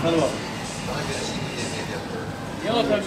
Tamam. Yalan tabii.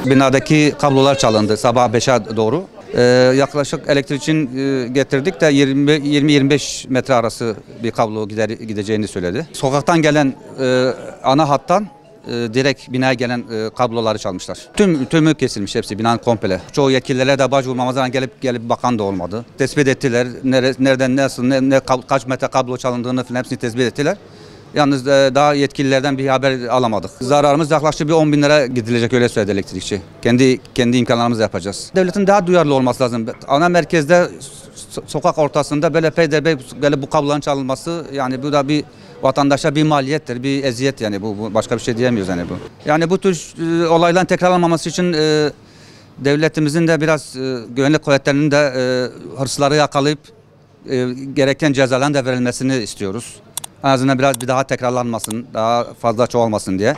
Binadaki kablolar çalındı sabah 5'e doğru. Yaklaşık elektrik için getirdik de 20-25 metre arası bir kablo gideceğini söyledi. Sokaktan gelen ana hattan direkt binaya gelen kabloları çalmışlar. Tümü kesilmiş hepsi binanın komple. Çoğu yetkililere de başvurmamızdan gelip bakan da olmadı. Tespit ettiler nereden nasıl kaç metre kablo çalındığını falan hepsini tespit ettiler. Yalnız daha yetkililerden bir haber alamadık. Zararımız yaklaşık bir 10 bin lira gidilecek öyle söyledi elektrikçi. Kendi imkanlarımızla yapacağız. Devletin daha duyarlı olması lazım. Ana merkezde sokak ortasında böyle peyderpey böyle bu kabloların çalınması yani bu da bir vatandaşa bir maliyettir, bir eziyet yani bu başka bir şey diyemiyoruz yani bu. Yani bu tür olayların tekrarlanmaması için devletimizin de biraz güvenlik kuvvetlerinin de hırsızları yakalayıp gereken cezaların da verilmesini istiyoruz. En azından bir daha tekrarlanmasın, daha fazla çoğalmasın diye.